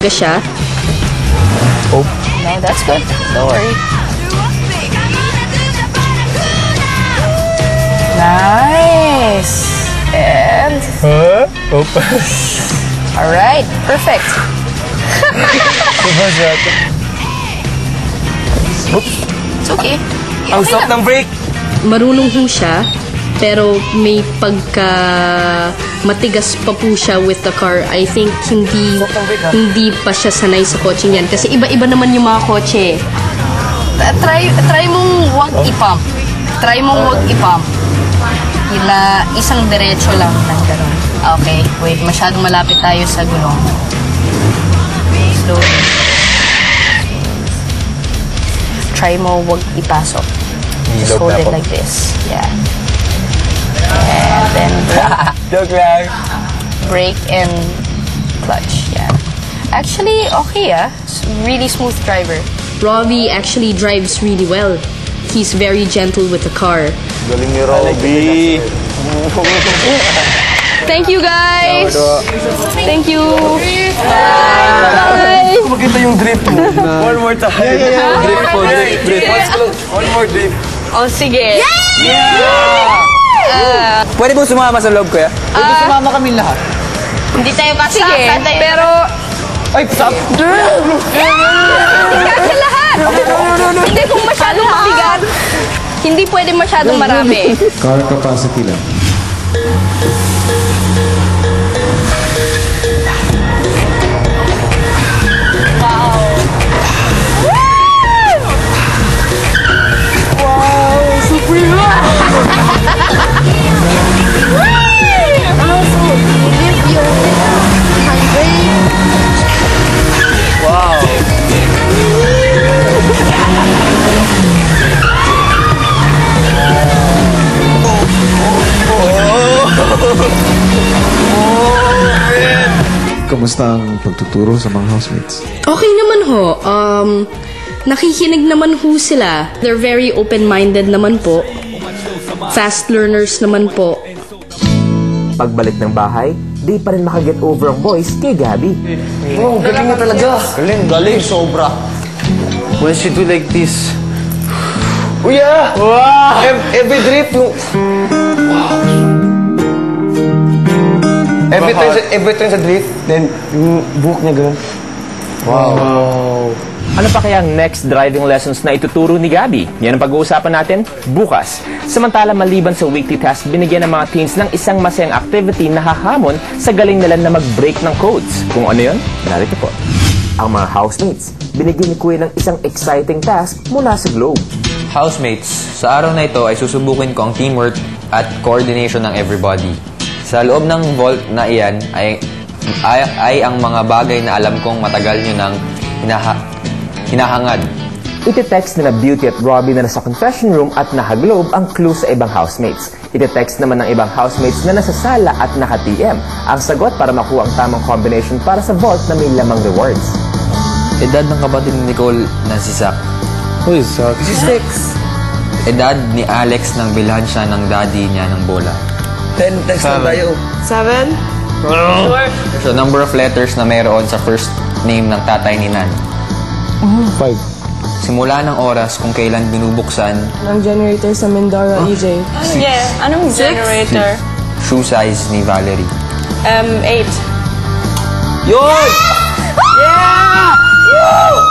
siya. Oh. No, that's good. Don't worry. Nice. And... Alright, perfect. Oops. It's okay. Ang stop ng brake. Marunong ho siya, pero may pagka matigas pa po siya with the car. I think hindi pa siya sanay sa kotse niyan. Kasi iba-iba naman yung mga kotse. Try mong wag i-pump. Try mong wag i-pump. Isang diretso lang ng gano'n. Okay, wait. Masyadong malapit tayo sa gulong. Slowly. Try mo wag ipasok. Just hold it like this. Yeah. And then Joke lang. brake and clutch. Yeah. Actually, okay really smooth driver. Robbie actually drives really well. He's very gentle with the car. Galing ni Robbie. Thank you, guys! Thank you! Bye! Makita yung drift mo. One more time. Drift po, drift. One more drift. Oh, sige. Pwede mo sumama sa loob, kuya? Pwede sumama kami lahat. Hindi tayo kasi. Sige, pero... Ay, stop! Hindi kasi lahat! Hindi kung masyadong mabigat. Hindi pwede masyadong marami. Car capacity lang. Kamusta ang pagtuturo sa mga housemates? Okay naman ho. Nakikinig naman ho sila. They're very open-minded naman po. Fast learners naman po. Pagbalik ng bahay, di pa rin makaget over ang voice kay Gabby. Oh, galing na talaga. Galing, sobra. When she do like this. Oh yeah! Wow! Every drift yung... Every time sa drift, then yung buhok niya ganun. Wow! Ano pa kaya ang next driving lessons na ituturo ni Gabby? Yan ang pag-uusapan natin bukas. Samantala, maliban sa weekly task, binigyan ng mga teens ng isang masayang activity na hahamon sa galing nila na mag-break ng codes. Kung ano yun, narito po. Ang mga housemates, binigyan ni Kuya ng isang exciting task mula sa Globe. Housemates, sa araw na ito ay susubukin ko ang teamwork at coordination ng everybody. Sa loob ng vault na iyan ay ang mga bagay na alam kong matagal nyo nang hinahangad. Iti-text nila Beauty at Robbie na nasa confession room at naka-globe ang clue sa ibang housemates. Iti-text naman ng ibang housemates na nasa sala at naka-TM ang sagot para makuha ang tamang combination para sa vault na may lamang rewards. Edad ng kapatid ni Nicole na si Zach. Who is that? 6. Edad ni Alex nang bilhan siya ng daddy niya ng bola. 10 text na tayo. 7? So, number of letters na mayroon sa first name ng tatay ni Nan. 5. Simula ng oras kung kailan binubuksan ng generator sa Mindoro, EJ. Yeah. Anong generator? shoe size ni Valerie. 8. Yun!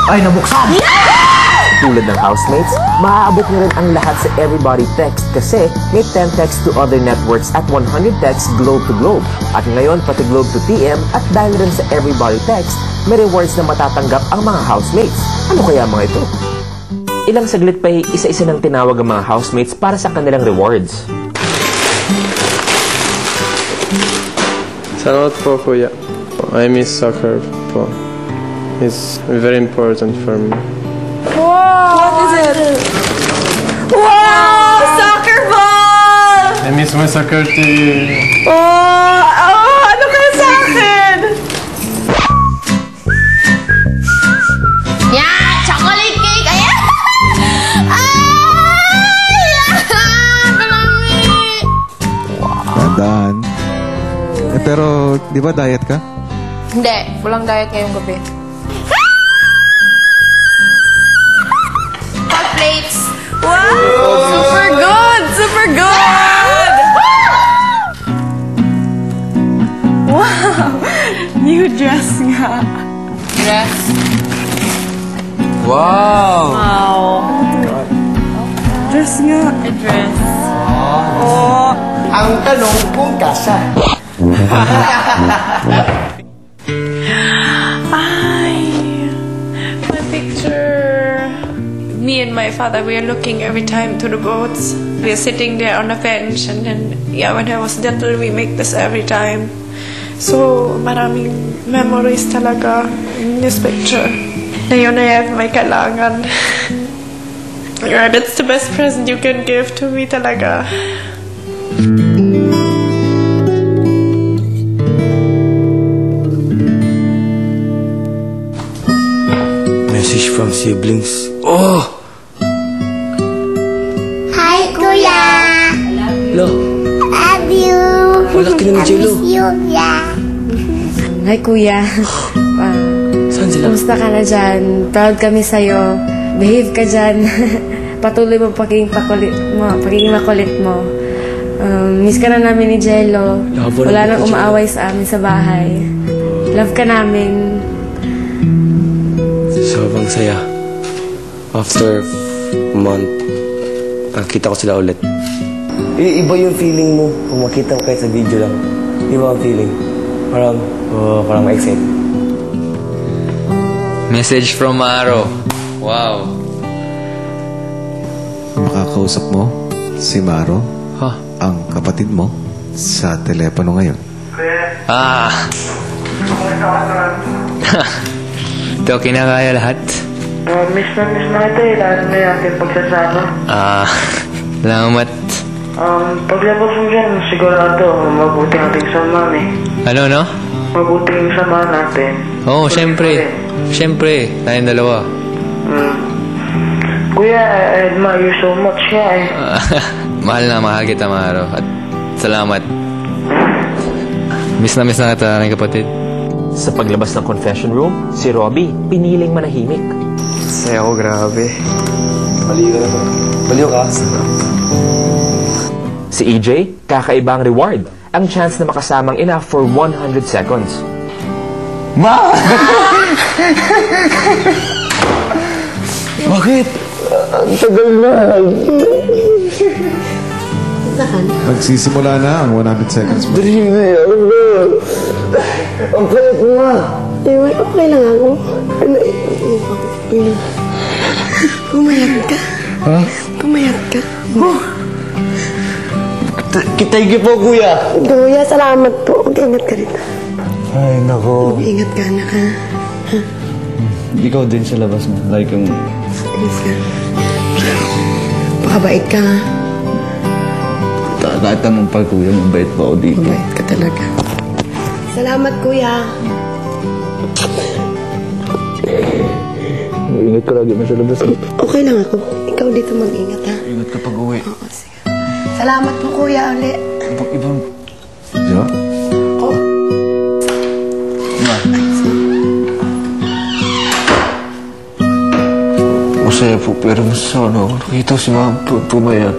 Ay, nabuksan! Tulad ng housemates, maaabot nyo rin ang lahat sa Everybody Text kasi may 10 text to other networks at 100 text globe to globe. At ngayon, pati globe to TM at dahil rin sa Everybody Text, may rewards na matatanggap ang mga housemates. Ano kaya mga ito? Ilang saglit pa isa-isa nang tinawag ang mga housemates para sa kanilang rewards. Salamat po, kuya. I miss soccer po. It's very important for me. What is it? Wow! Soccer ball! I miss my soccer team. Ano kayo sa akin? Yeah! Chocolate cake! Ayan! Tandaan. Pero, di ba diet ka? Hindi. Walang diet ngayong gabi. Hot plates! Wow! Super good! Super good! Wow! New dress nga. Dress. Wow! Wow. Dress nga. A dress. Oh. Ang tanong kung kasya. My picture. Me and my father, we are looking every time to the boats. We are sitting there on a bench, and then, yeah, when I was little, we make this every time. So, maraming memories talaga in this picture. Ngayon I have may kailangan. Yeah, that's the best present you can give to me talaga. Message from siblings. Oh! Hi, Kuya. Lo, Love you. wala ka na ni Jello. Miss you, yeah. Hi, Kuya. Saan sila? Kumusta ka na dyan? Proud kami sa'yo. Behave ka dyan. Patuloy mo pagiging makulit mo. Miss ka na namin ni Jello. Wala nang umaaway sa amin sa bahay. Love ka namin. Sobrang saya. After a month, nakita ko sila ulit. Iba yung feeling mo kung makita mo kahit sa video lang. Iba ang feeling. Parang ma-excite. Message from Maro. Wow. Makakausap mo si Maro, ang kapatid mo, sa telepono ngayon. Ah! Ito, kinakaya lahat. Miss na ito eh, lalo na yung ating pagsasama. Salamat. Paglabas mo dyan, sigurado, mabuting ating samahan eh. Ano? Mabuting samahan natin. Oo, syempre. Syempre, tayong dalawa. Kuya, I admire you so much eh. Mahal kita, Maro. At salamat. Miss na kita, ng kapatid. Sa paglabas ng confession room, si Robbie piniling manahimik. Saya ko, grabe. Baliw ka na to. Baliw ka. Si EJ, kakaibang reward. Ang chance na makasamang ina for 100 seconds. Ma! Bakit? Ang tagal na. Magsisimula na ang 100 seconds mo. Dali na yan. Ang kalit mo nga. Ewan, okay lang ako. Pumayat ka. Ha? Pumayat ka. Thank you po, Kuya. Kuya, salamat po. Mag-ingat ka rin. Ay, nako. Mag-ingat ka, anak, ha? Ikaw din sa labas mo. Like yung... Ayos ka. Pakabait ka, ha? Kahit anong pag, Kuya, mabait pa ako dito. Mabait ka talaga. Salamat, Kuya. Ingat ka lagi mo sa labas. Okay lang ako. Ikaw dito mag-ingat, ha? Ingat ka pag-uwi. Oo, sige. Salamat po, Kuya, ulit. Ibang... Jo? Oh. Masaya po, pero mas sana ako nakita si Ma'am pumayat.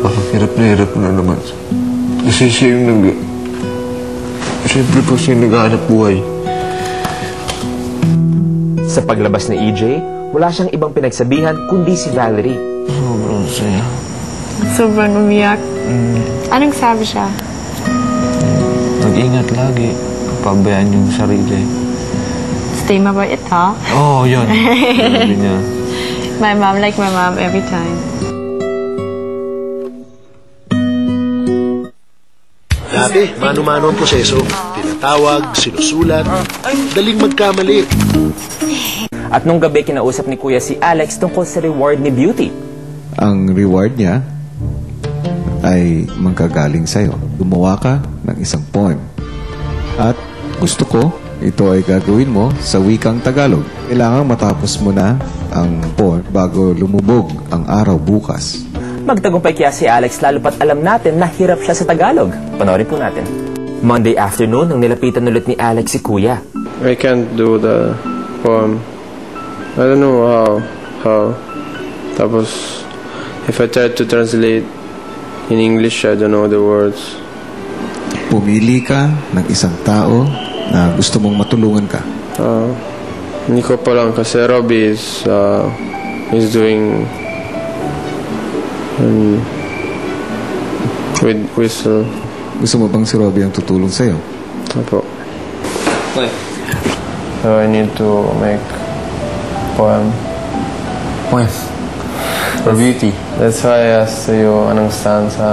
Parang hirap na naman. Kasi siya yung Siyempre po siya yung naghahanap buhay. Sa paglabas ni EJ, wala siyang ibang pinagsabihan kundi si Valerie. Sobrang saya. Sobrang umiyak. Anong sabi siya? Mag-ingat lagi. Pabayaan yung sarili. Stay mabait, ha? Oo, yun. Sabi niya. My mom, like my mom every time. Dati, mano-mano ang proseso. Tinatawag, sinusulat, daling magkamali. At nung gabi, kinausap ni Kuya si Alex tungkol sa reward ni Beauty. Ang reward niya ay manggagaling sa'yo. Gumawa ka ng isang poem. At gusto ko, ito ay gagawin mo sa wikang Tagalog. Kailangan matapos mo na ang poem bago lumubog ang araw bukas. Magtagumpay kaya si Alex lalo pat alam natin na hirap siya sa Tagalog. Panoorin po natin. Monday afternoon, nang nilapitan ulit ni Alex si Kuya. I can't do the poem. I don't know how. Tapos, if I try to translate in English, I don't know the words. Pumili ka ng isang tao na gusto mong matulungan ka. Hindi ko pa lang kasi Robbie is doing with whistle. Gusto mo bang si Robbie ang tutulong sa'yo? Apo. So I need to make poem. Poem? For beauty? That's why I asked you anong stanza.